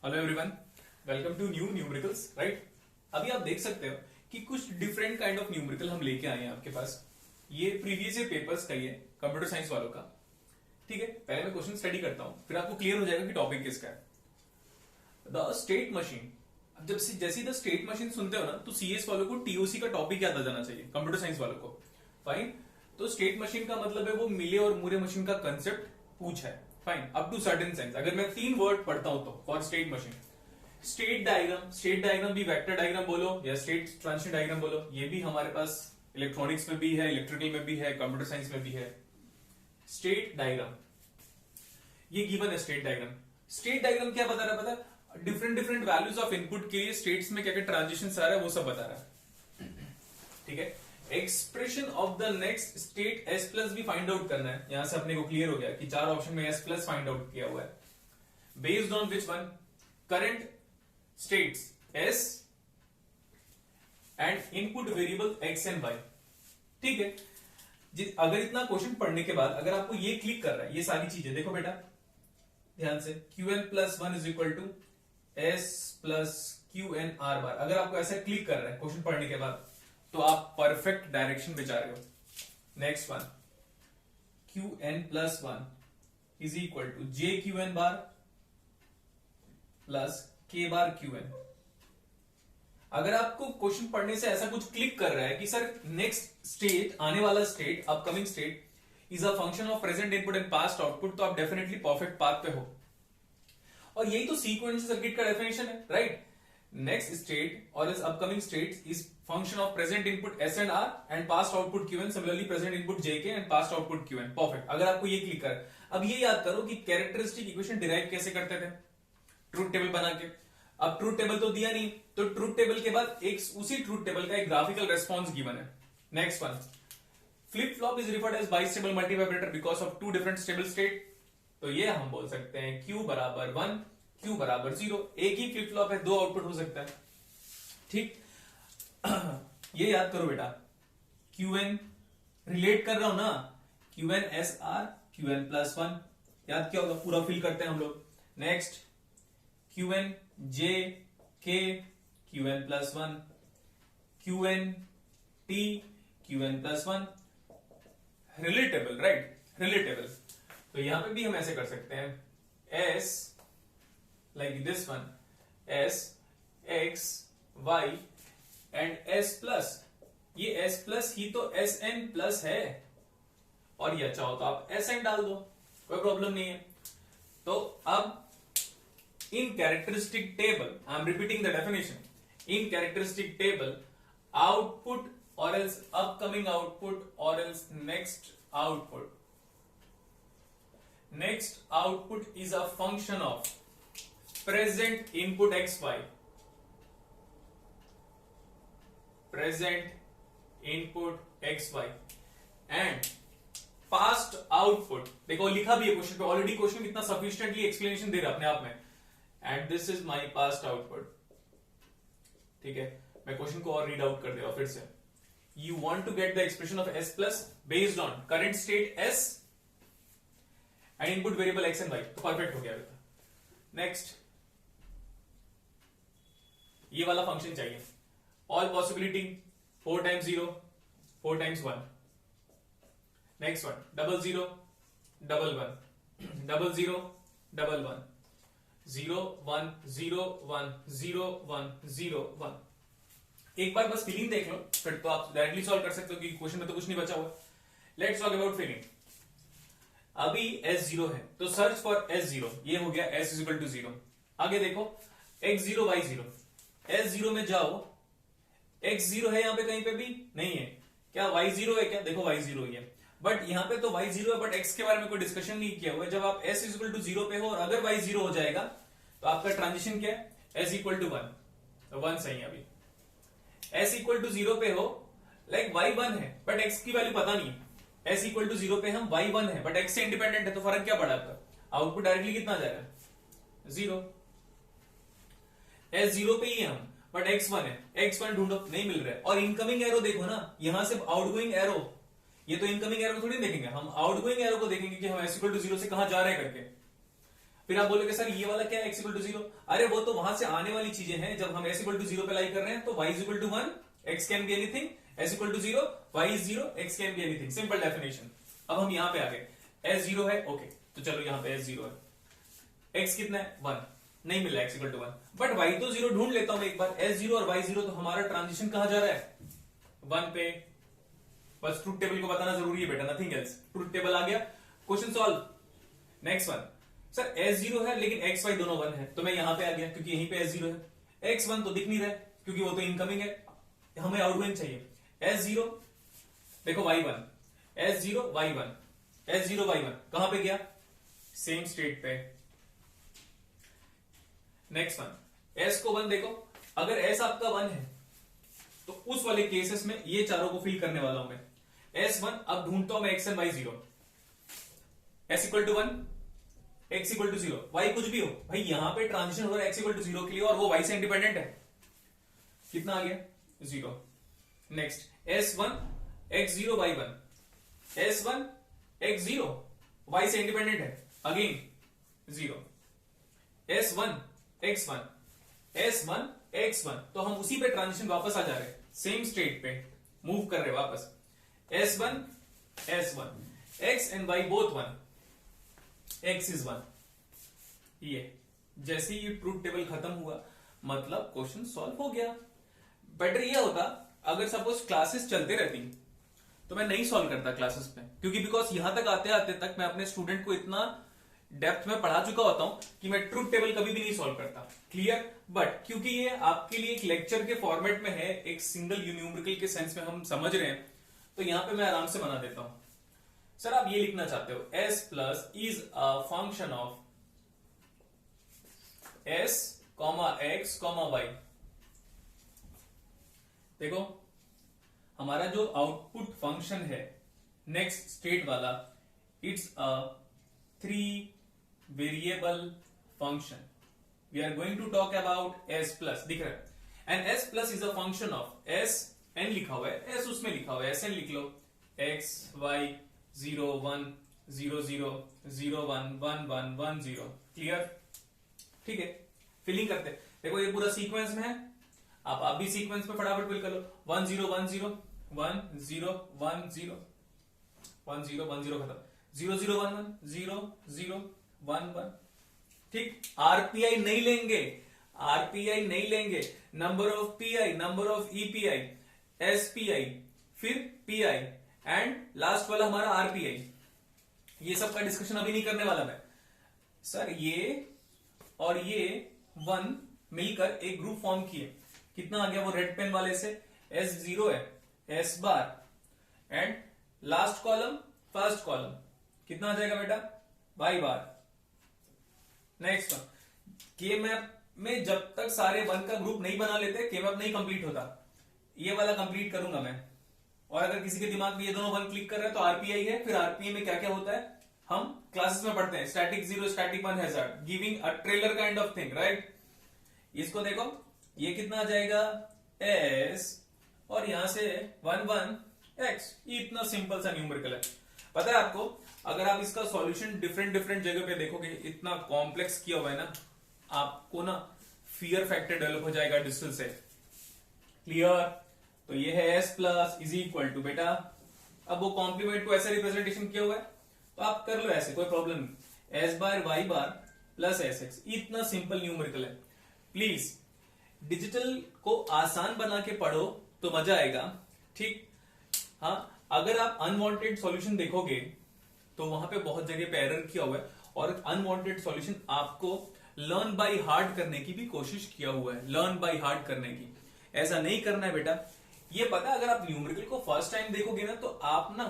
Hello everyone, welcome to new numericals. Right, अभी आप देख सकते हो कि कुछ डिफरेंट काइंड ऑफ न्यूमेरिकल हम लेके आए हैं आपके पास। ये प्रीवियस ईयर पेपर्स का ही है, कंप्यूटर साइंस वालों का। ठीक है, पहले मैं क्वेश्चन स्टडी करता हूं, फिर आपको क्लियर हो जाएगा कि टॉपिक किसका है। The state machine. जब जैसे द स्टेट मशीन सुनते हो ना, तो सीएस वालों को टीओसी का टॉपिक याद आ जाना चाहिए, कंप्यूटर साइंस वालों को। फाइन, तो स्टेट मशीन का मतलब है वो मिले और मुरे मशीन का कंसेप्ट पूछा है। Fine, up to certain sense. अगर मैं 3 वर्ड पढ़ता हूं तो for state machine, state diagram भी वेक्टर डायग्राम बोलो या स्टेट ट्रांजिशन डायग्राम बोलो, ये भी हमारे पास इलेक्ट्रॉनिक्स में भी है, इलेक्ट्रिकल में भी है, कंप्यूटर साइंस में भी है। स्टेट डायग्राम ये गिवन है। स्टेट डायग्राम क्या बता रहा है? पता, डिफरेंट वैल्यूज ऑफ इनपुट के लिए स्टेट्स में क्या क्या ट्रांजिशन आ रहा है वो सब बता रहा है। ठीक है, expression of the next state S plus भी फाइंड आउट करना है। यहां से अपने को क्लियर हो गया कि 4 ऑप्शन में एस प्लस फाइंड आउट किया हुआ है। Based on which one? Current states S and input variable X and Y. ठीक है, अगर इतना क्वेश्चन पढ़ने के बाद अगर आपको ये क्लिक कर रहा है, ये सारी चीजें देखो बेटा ध्यान से, Q N plus one is equal to S plus Q N R bar. अगर आपको ऐसा क्लिक कर रहा है क्वेश्चन पढ़ने के बाद, तो आप परफेक्ट डायरेक्शन पे जा रहे हो। Next one, Q N plus one is equal to J Q N bar plus K bar Q N. अगर आपको क्वेश्चन पढ़ने से ऐसा कुछ क्लिक कर रहा है कि सर नेक्स्ट स्टेट, आने वाला state, upcoming state is a function of present input and past output, तो आप डेफिनेटली परफेक्ट पाथ पे हो। और यही तो सीक्वेंशियल सर्किट का डेफिनेशन है। राइट, नेक्स्ट स्टेट और इस upcoming state is function of present input S and R and past output Q N, similarly present input J K and past output Q N. Perfect. अगर आपको ये click कर, अब ये याद करो कि कैरेक्टरिस्टिक इक्वेशन डिराइव कैसे करते थे, ट्रूथ टेबल बना के। अब ट्रूथ टेबल तो दिया नहीं, तो ट्रूथ टेबल के बाद एक उसी ट्रूथ टेबल का एक ग्राफिकल रेस्पॉन्स गिवन है। Next one, flip flop is referred as bistable multivibrator because of 2 different stable state. तो ये हम बोल सकते हैं Q बराबर 1, Q बराबर 0। एक ही फ्लिप फ्लॉप है, 2 आउटपुट हो सकता है। ठीक, ये याद करो बेटा, Qn रिलेट कर रहा हूं ना, Qn S R Qn plus 1, याद क्या होगा, पूरा फिल करते हैं हम लोग। Next, Qn J K Qn plus 1, Qn T Qn plus 1, relatable. Right, relatable. तो यहां पे भी हम ऐसे कर सकते हैं, S like this one, S X Y and S plus. ये S प्लस ही तो Sn प्लस है, और ये चाहो तो आप Sn डाल दो, कोई प्रॉब्लम नहीं है। तो अब in characteristic table, I am repeating the definition, in characteristic table, output or else upcoming output or else next output is a function of present input xy, and past output। देखो लिखा भी है question पे, already question इतना sufficiently explanation दे रहा है अपने आप में, and this is my past output। ठीक है, मैं क्वेश्चन को और रीड आउट कर देगा फिर से। You want to get the expression of S plus based on current state S and input variable X and Y, तो परफेक्ट हो गया बेटा। नेक्स्ट, ये वाला फंक्शन चाहिए, all possibility 4 times 0 4 times 1। Next one, 0 0 1 1 0 0 1 1 0 1 0 1 0 1 0 1। एक बार बस फीलिंग देख लो, फिर तो आप डायरेक्टली सॉल्व कर सकते हो कि क्वेश्चन में तो कुछ नहीं बचा हुआ। Let's talk about feeling. अभी S0 है तो सर्च फॉर S0, ये हो गया S इज इक्वल टू 0। आगे देखो X0 Y0, S0 में जाओ, X0 है यहां पे कहीं पे भी नहीं है क्या? Y0 है क्या? देखो Y0 ही है, बट यहां पे तो Y0 है, बट X के बारे में कोई डिस्कशन नहीं किया हुआ है। जब आप S इज इक्वल टू 0 पे हो और अगर Y0 हो जाएगा तो आपका ट्रांजिशन क्या है? S इक्वल टू 1, तो 1 सही है। अभी S इक्वल टू 0 पे हो, लाइक Y1 है बट X की वैल्यू पता नहीं है। S इक्वल टू 0 पे हम Y1 है बट X से इंडिपेंडेंट है, तो फर्क क्या पड़ा आपका? आउटपुट डायरेक्टली कितना आ जाएगा? 0। S0 पे ही है हम, बट X1 है, X1 ढूंढो, नहीं मिल रहा है। और इनकमिंग एरो देखो ना, यहां से आउटगोइंग एरो, ये तो इनकमिंग एरो थोड़ी देखेंगे हम, आउटगोइंग एरो को देखेंगे कि हम S इक्वल टू 0 से कहां जा रहे हैं करके। फिर आप बोलोगे सर ये वाला क्या है x इक्वल टू 0, अरे वो तो वहां से आने वाली चीजें हैं, जब हम s इक्वल टू 0 पे लाई कर रहे हैं तो y is equal to 1, x can be anything, s equal to 0, y is 0, x can be anything, simple definition. अब हम यहां पे आ गए, s 0 है, ओके तो चलो यहां पे s 0 है, x कितना है 1, नहीं मिला x equal to 1, but y तो 0 ढूंढ लेता हूं मैं एक बार, s 0 और y 0, तो हमारा ट्रांजिशन कहां जा रहा है 1 पे, बस ट्रूथ टेबल को बताना जरूरी है बेटा, नथिंग एल्स, ट्रूथ टेबल आ गया, question solve. Next one, sir s 0 है लेकिन x y दोनों 1 है, तो मैं यहां पे आ गया क्योंकि यहीं पे s 0 है, x 1 तो दिख नहीं रहा है क्योंकि वो तो इनकमिंग है, हमें आउटगोइंग चाहिए, s 0 देखो y 1, s 0 y 1, s 0 y 1 कहां पे गया, सेम स्टेट पे। नेक्स्ट वन, s को 1 देखो, अगर s आपका 1 है तो उस वाले केसेस में ये चारों को फिल करने वाला हूं मैं, s1 अब ढूंढता हूं मैं x and y 0, s equal to 1, x equal to 0, y कुछ भी हो भाई, यहां पे ट्रांजिशन हो रहा है x इक्वल टू 0 के लिए और वो y से इंडिपेंडेंट है, कितना आ गया 0। Next s1 x0 y1, s1 x0 y से इंडिपेंडेंट है, again 0, s1 x1, s1 x1, तो हम उसी पे ट्रांजिशन वापस आ जा रहे हैं, सेम स्टेट पे मूव कर रहे वापस, s1 s1, x and y both 1, x is 1, ये जैसे ही ट्रूथ टेबल खत्म हुआ मतलब क्वेश्चन सॉल्व हो गया। बेटर ये होता अगर सपोज क्लासेस चलते रहती तो मैं नहीं सॉल्व करता क्लासेस में, क्योंकि बिकॉज यहां तक आते आते तक मैं अपने स्टूडेंट को इतना डेप्थ में पढ़ा चुका होता हूं कि मैं ट्रूथ टेबल कभी भी नहीं सॉल्व करता, क्लियर। बट क्योंकि ये आपके लिए एक लेक्चर के फॉर्मेट में है, एक सिंगल न्यूमेरिकल के सेंस में हम समझ रहे हैं, तो यहां पे मैं आराम से बना देता हूं। सर आप ये लिखना चाहते हो s plus is a function of s comma x comma y, देखो हमारा जो आउटपुट फंक्शन है नेक्स्ट स्टेट वाला, it's a 3 variable function, we are going to talk about s plus, दिख रहा है, and s plus is a function of s, n लिखा हुआ है, s उसमें लिखा हुआ है, sn लिख लो, x y 0 1 0 0 0 1 1 1 1 0, क्लियर, ठीक है। फिलिंग करते हैं, देखो ये पूरा सीक्वेंस में है, आप भी सीक्वेंस में फटाफट फिल कर लो, 1 0 1 0 1 0 1 0 1 0 1 0 खत्म, 0 0 1 1 0 0 1 1, ठीक। आरपीआई नहीं लेंगे, आरपीआई नहीं लेंगे, number of PI, number of EPI, SPI, फिर पीआई एंड लास्ट वाला हमारा आरपीआई, ये सब का डिस्कशन अभी नहीं करने वाला मैं। सर ये और ये 1 मिलकर एक ग्रुप फॉर्म किए, कितना आ गया वो रेड पेन वाले से, S0 है, S bar and last column first column, कितना आ जाएगा बेटा Y बार। नेक्स्ट वन, के मैप में जब तक सारे 1 का ग्रुप नहीं बना लेते के मैप नहीं कंप्लीट होता, ये वाला कंप्लीट करूंगा मैं। और अगर किसी के दिमाग में ये दोनों 1 क्लिक कर रहे हैं तो आरपीआई है, फिर आरपीआई में क्या क्या होता है हम क्लासेस में पढ़ते हैं, static 0 static 1 hazard, giving a trailer kind of thing, right. इसको देखो ये कितना आ जाएगा s और यहां से 1 1 x, ये इतना सिंपल सा न्यूमेरिकल है। पता है आपको, अगर आप इसका सॉल्यूशन डिफरेंट डिफरेंट जगह पे देखोगे, इतना कॉम्प्लेक्स किया हुआ है ना, आपको ना फियर फैक्टर डेवलप हो जाएगा डिस्टेंस से, क्लियर। तो ये है s plus is equal to, बेटा अब वो कॉम्प्लीमेंट को ऐसा रिप्रेजेंटेशन किया हुआ है तो आप कर लो ऐसे, कोई प्रॉब्लम नहीं, s बार y बार प्लस एस एक्स, इतना सिंपल न्यूमेरिकल है। प्लीज डिजिटल को आसान बना के पढ़ो तो मजा आएगा, ठीक। हाँ, अगर आप अनवांटेड सॉल्यूशन देखोगे तो वहां पे बहुत जगह पे एरर किया हुआ है, और अनवांटेड सॉल्यूशन आपको लर्न बाय हार्ट करने की भी कोशिश किया हुआ है, लर्न बाय हार्ट करने की, ऐसा नहीं करना है बेटा। ये पता है, अगर आप न्यूमेरिकल को फर्स्ट टाइम देखोगे ना तो आप ना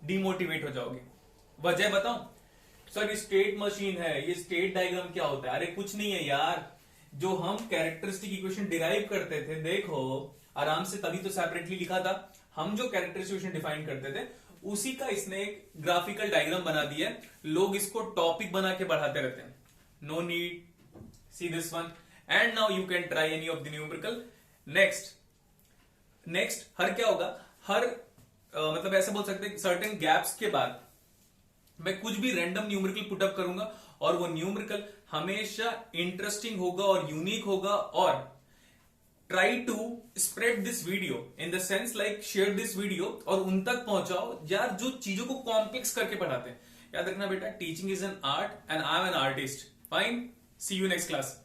डिमोटिवेट हो जाओगे। वजह बताऊं, सर ये स्टेट मशीन है, ये स्टेट डायग्राम क्या होता है, अरे कुछ नहीं है यार, जो हम कैरेक्टरिस्टिक इक्वेशन डिराइव करते थे, देखो आराम से, तभी तो सेपरेटली लिखा था, हम जो कैरेक्टरिस्टिक इक्वेशन डिफाइन करते थे उसी का इसने एक ग्राफिकल डायग्राम बना दिया है, लोग इसको टॉपिक बना के बढ़ाते रहते हैं। No need, see this one and now you can try any of the numerical. Next हर क्या होगा, हर मतलब ऐसा बोल सकते हैं सर्टेन गैप्स के बाद मैं कुछ भी रैंडम न्यूमेरिकल पुटअप करूंगा और वो न्यूमेरिकल हमेशा इंटरेस्टिंग होगा और यूनिक होगा। और try to spread this video in the sense like share this video, और उन तक पहुंचाओ यार जो चीजों को कॉम्प्लेक्स करके पढ़ाते हैं। याद रखना बेटा, teaching is an art and I am an artist. Fine, see you next class.